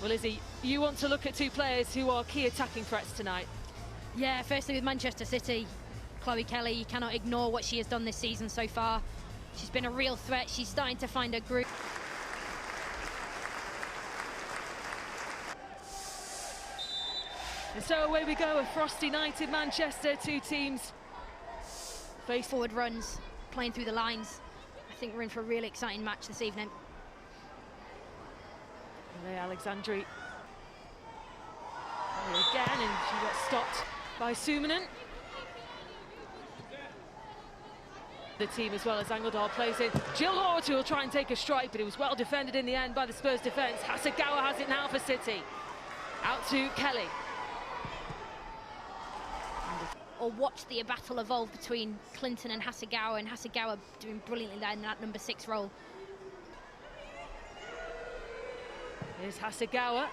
Well, Izzy, you want to look at two players who are key attacking threats tonight. Yeah, firstly with Manchester City, Chloe Kelly, you cannot ignore what she has done this season so far. She's been a real threat. She's starting to find her groove. And so away we go, a frosty night in Manchester. Two teams face forward runs, playing through the lines. I think we're in for a really exciting match this evening. Alexandri again, and she got stopped by Suominen. The team as well as Angeldal plays it. Jill Horty will try and take a strike, but it was well defended in the end by the Spurs defence. Hasegawa has it now for City. Out to Kelly. Or watch the battle evolve between Clinton and Hasegawa doing brilliantly there in that number 6 role. Here's Hasegawa,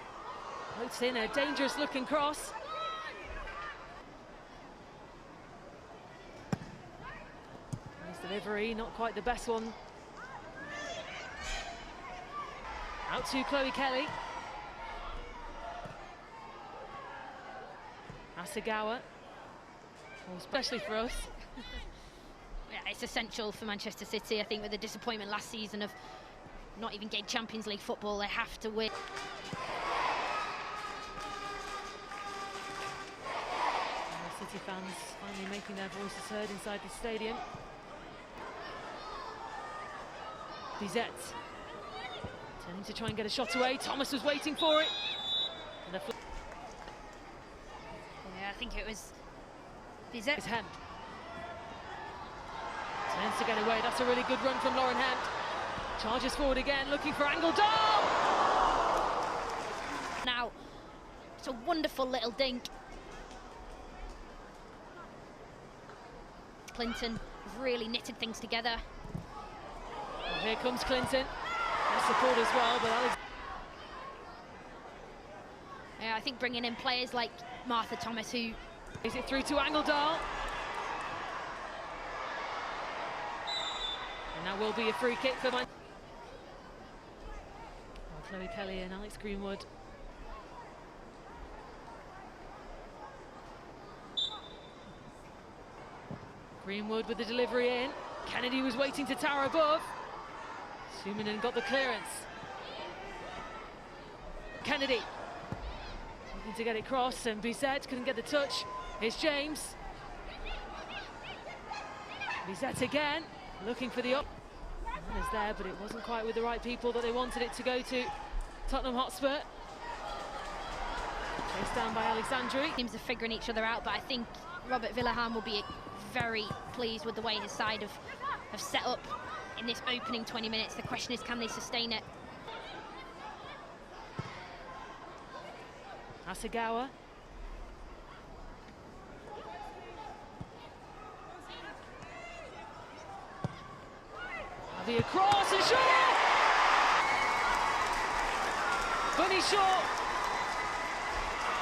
puts in a dangerous looking cross. Nice delivery, not quite the best one. Out to Chloe Kelly. Hasegawa, especially for us. Yeah, it's essential for Manchester City. I think with the disappointment last season of not even getting Champions League football, they have to win. City fans finally making their voices heard inside the stadium. Bizet turning to try and get a shot away. Thomas was waiting for it. And yeah, I think it was Bizet. It's Hemp. Turns to get away. That's a really good run from Lauren Hemp. Charges forward again, looking for Angeldal! Now, it's a wonderful little dink. Clinton really knitted things together. Well, here comes Clinton. Nice support as well, but Alex... Yeah, I think bringing in players like Martha Thomas, who... Is it through to Angeldal? And that will be a free kick for Chloe Kelly and Alex Greenwood. Greenwood with the delivery in. Kennedy was waiting to tower above. Suominen got the clearance. Kennedy looking to get it crossed, and Bizet couldn't get the touch. Here's James. Bizet again, looking for the up. Is there, but it wasn't quite with the right people that they wanted it to go to. Tottenham Hotspur. Chased down by Alexandri. Teams are figuring each other out, but I think Robert Villahan will be very pleased with the way his side have set up in this opening 20 minutes. The question is, can they sustain it? Hasegawa. The across and Shaw! Bunny Shaw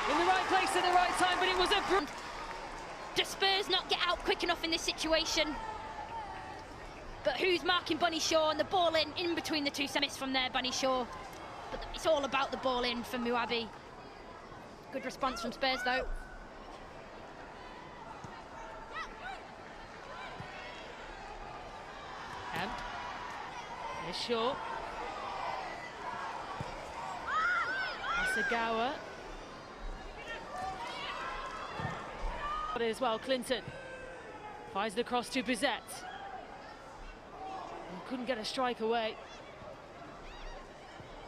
in the right place at the right time, but it was a... Do Spurs not get out quick enough in this situation? But who's marking Bunny Shaw, and the ball in between the two semis from there, Bunny Shaw. But it's all about the ball in for Muabi. Good response from Spurs though. Here's Shaw. Hasegawa. Got it as well, Clinton. Fires it across to Bizet. Couldn't get a strike away.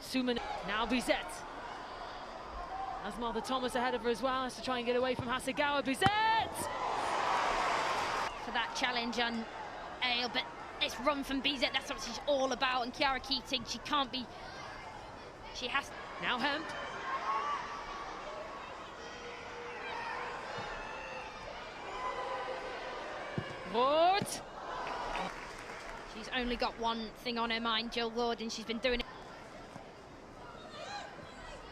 Suominen, now Bizet. Has Martha Thomas ahead of her as well, has to try and get away from Hasegawa. Bizet! For that challenge on Ale, but this run from Bizet, that's what she's all about. And Chiara Keating, she can't be... She has... Now Hemp. What? She's only got one thing on her mind, Jill Ward, and she's been doing it.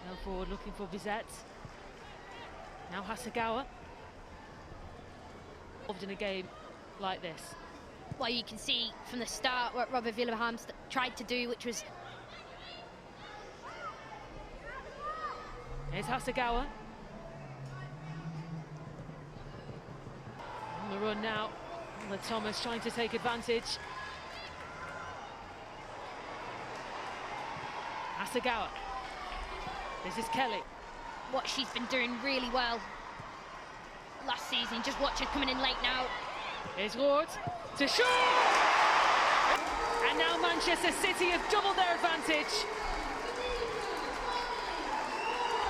Now forward looking for Bizet. Now Hasegawa. Involved in a game like this. Well, you can see from the start what Robert Villahan tried to do, which was Here's Hasegawa. On the run now. Thomas trying to take advantage. Hasegawa. This is Kelly. What she's been doing really well last season. Just watch her coming in late now. Here's Ward to shoot! And now Manchester City have doubled their advantage.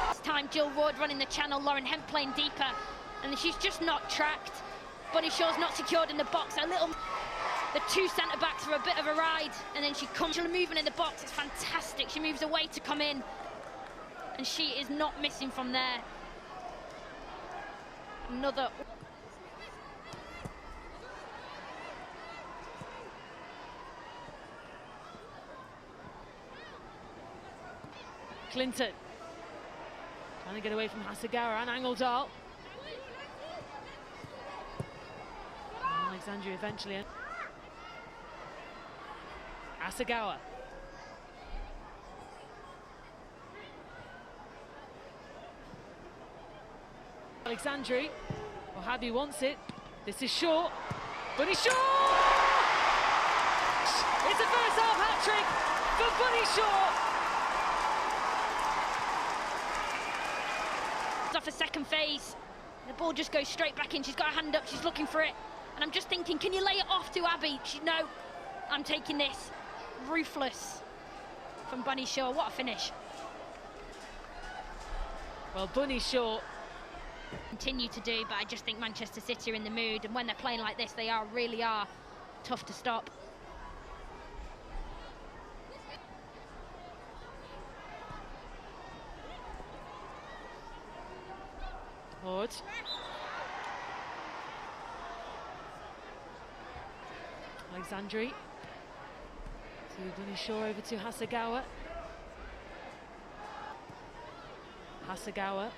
This time Jill Ward running the channel, Lauren Hemp playing deeper, and she's just not tracked. Bunny Shaw's not secured in the box. The two centre-backs for a bit of a ride, and then she comes to movement in the box. It's fantastic. She moves away to come in, and she is not missing from there. Another. Clinton trying to get away from Hasegawa and Angeldal. Alexandria eventually. Hasegawa. Alexandri. Well, Habi wants it. This is short. Bunny Shaw! It's a first half hat-trick for Bunny Shaw. Off a second phase, the ball just goes straight back in. She's got her hand up, she's looking for it, and I'm just thinking, can you lay it off to Abby? No, I'm taking this. Ruthless from Bunny Shaw. What a finish. Well, Bunny Shaw continue to do, but I just think Manchester City are in the mood, and when they're playing like this, they really are tough to stop. Ward. Alexandri. To Bunny Shaw, over to Hasegawa. Hasegawa.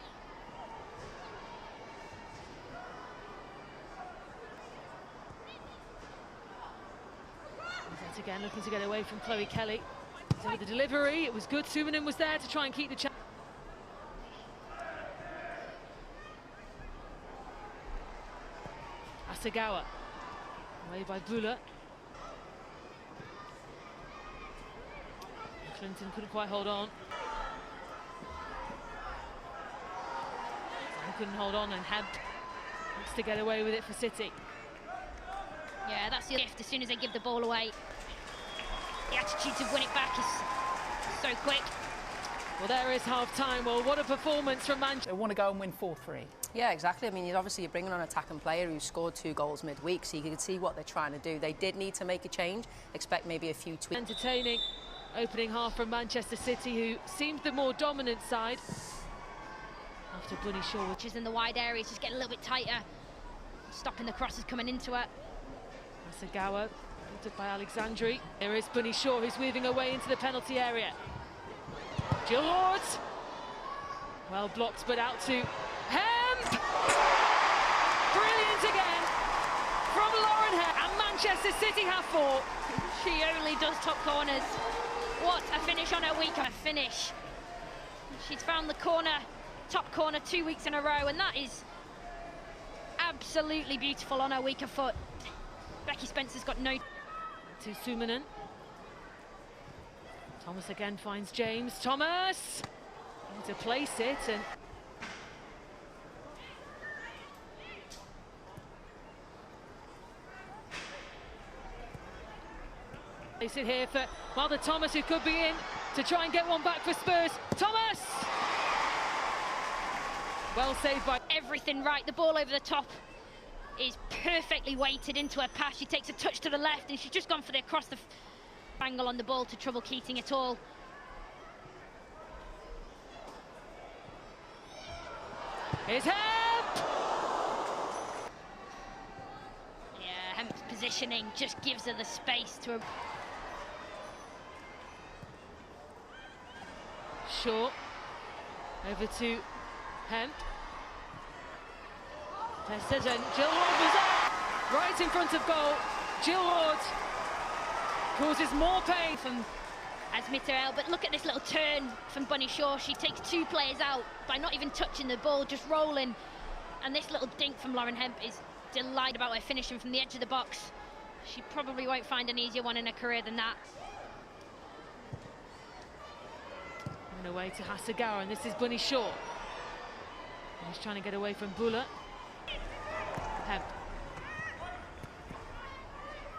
Yet again looking to get away from Chloe Kelly. So with the delivery, it was good. Sumanen was there to try and keep the chance. Hasegawa, away by Bula. Clinton couldn't quite hold on. Couldn't hold on, and Hemp wants to get away with it for City. Yeah, that's the gift. As soon as they give the ball away, the attitude to win it back is so quick. Well, there is half-time. Well, what a performance from Manchester. They want to go and win 4-3. Yeah, exactly. I mean, you're bringing on an attacking player who scored 2 goals midweek, so you can see what they're trying to do. They did need to make a change. Expect maybe a few tweaks. Entertaining opening half from Manchester City, who seemed the more dominant side. After Bunny Shaw, which is in the wide areas, just getting a little bit tighter, stopping the crosses coming into her. Hasegawa, picked up by Alexandri. There is Bunny Shaw, who's weaving away into the penalty area. Jill Ward, well blocked, but out to Hemp. Brilliant again from Lauren Hemp, and Manchester City have 4. She only does top corners. What a finish on her week. A finish. She's found the corner, top corner 2 weeks in a row, and that is absolutely beautiful on her weaker foot. Becky Spencer's got no. To Sumanen. Thomas again finds James. Thomas! To place it, and place it here for Mother Thomas, who could be in to try and get one back for Spurs. Thomas! Well saved by. Everything right. The ball over the top is perfectly weighted into her pass. She takes a touch to the left, and she's just gone for the across the angle on the ball to trouble Keating at all. Here's Hemp! Yeah, Hemp's positioning just gives her the space to. Shaw over to Hemp. Tested, and Jill Ward was there, right in front of goal. Jill Ward causes more pain from as Mitterrand, but look at this little turn from Bunny Shaw. She takes two players out by not even touching the ball, just rolling. And this little dink from Lauren Hemp is delighted about her finishing from the edge of the box. She probably won't find an easier one in her career than that. And away to Hasegawa, and this is Bunny Shaw. He's trying to get away from Bula. Hemp.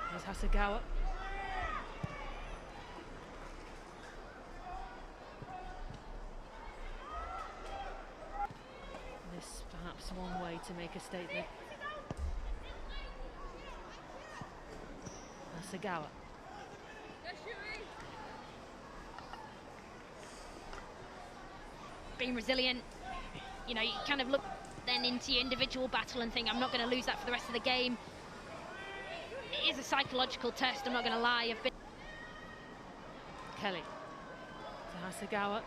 There's Hasegawa. This perhaps one way to make a statement. Hasegawa. Being resilient, you know, you kind of look then into your individual battle and think, I'm not going to lose that for the rest of the game. It is a psychological test, I'm not going to lie. I've been Kelly to Hasegawa.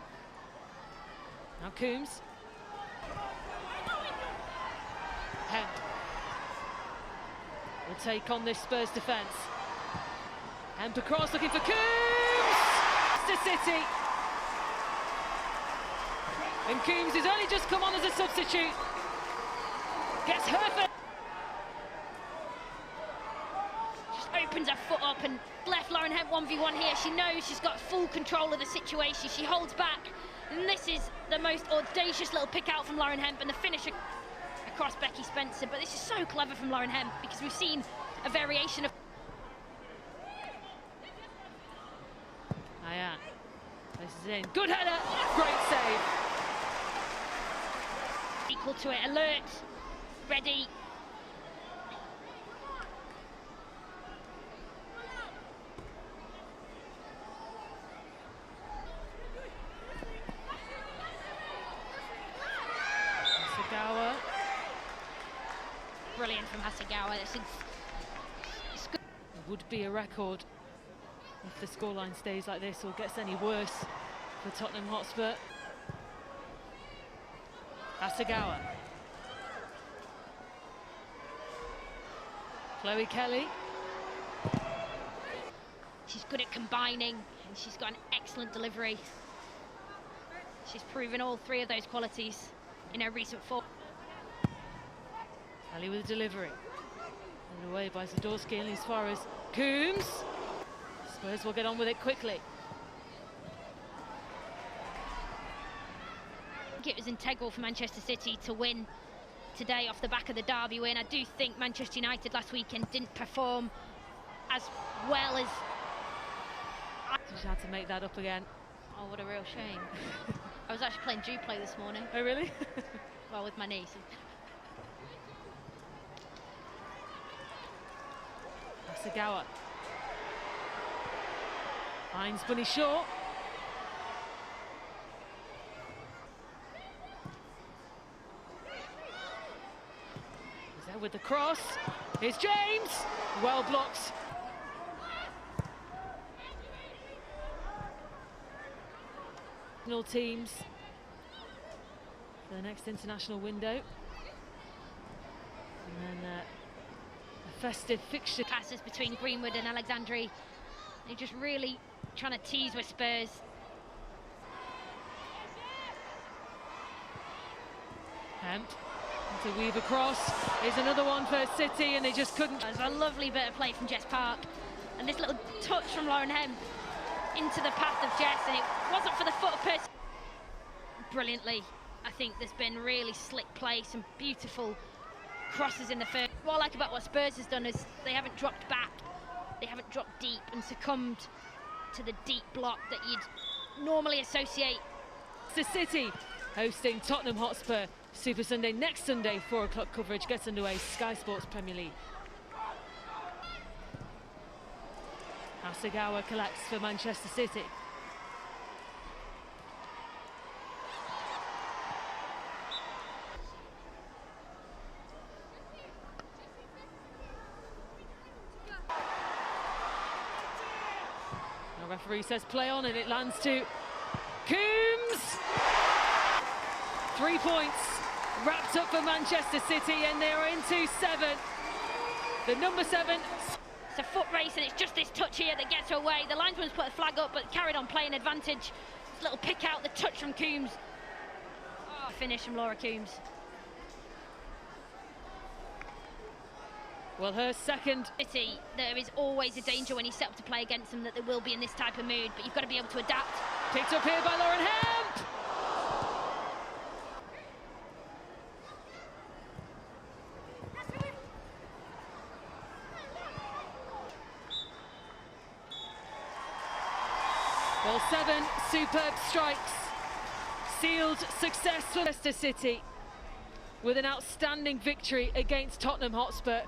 Now Coombs. Hemp will take on this Spurs defence. Hemp across, looking for Coombs! To City. And Coombs, who's only just come on as a substitute, gets her first. Just opens her foot up and left Lauren Hemp 1v1 here. She knows she's got full control of the situation. She holds back, and this is the most audacious little pick out from Lauren Hemp and the finish across Becky Spencer. But this is so clever from Lauren Hemp because we've seen a variation of. Ayan. This is in. Good header. Great save. Equal to it. Alert. Ready. Hasegawa. Brilliant from Hasegawa. It's good. It would be a record if the scoreline stays like this or gets any worse for Tottenham Hotspur. Hasegawa. Chloe Kelly. She's good at combining and she's got an excellent delivery. She's proven all three of those qualities in her recent form. Kelly with a delivery. And away by Zadorsky and as far as Coombs. Spurs will get on with it quickly. I think it was integral for Manchester City to win today off the back of the derby win. I do think Manchester United last weekend didn't perform as well as... She had to make that up again. Oh, what a real shame. I was actually playing Duplay this morning. Oh, really? Well, with my niece. Hasegawa. Finds Bunny Shaw. He's there with the cross. Here's James. Well blocked. National teams for the next international window. And then a festive fixture. Passes between Greenwood and Alexandri. They're just really trying to tease with Spurs. Hemp to weave across. Here's another one for City, and they just couldn't. There's a lovely bit of play from Jess Park, and this little touch from Lauren Hemp into the path of Jess, and it wasn't for the foot of Percy. Brilliantly, I think there's been really slick play, some beautiful crosses in the first. What I like about what Spurs has done is they haven't dropped back, they haven't dropped deep and succumbed to the deep block that you'd normally associate. The City hosting Tottenham Hotspur. Super Sunday next Sunday, 4 o'clock coverage gets underway. Sky Sports Premier League. Hasegawa collects for Manchester City. The referee says play on, and it lands to Coombs. 3 points wrapped up for Manchester City, and they are into 7. The number 7. It's a foot race and it's just this touch here that gets her away. The linesman's put a flag up but carried on playing advantage. This little pick out, the touch from Coombs. Oh, finish from Laura Coombs. Well, her second. There is always a danger when you set up to play against them that there will be in this type of mood, but you've got to be able to adapt. Picked up here by Lauren Hemp. Well, 7 superb strikes sealed success for Leicester City with an outstanding victory against Tottenham Hotspur.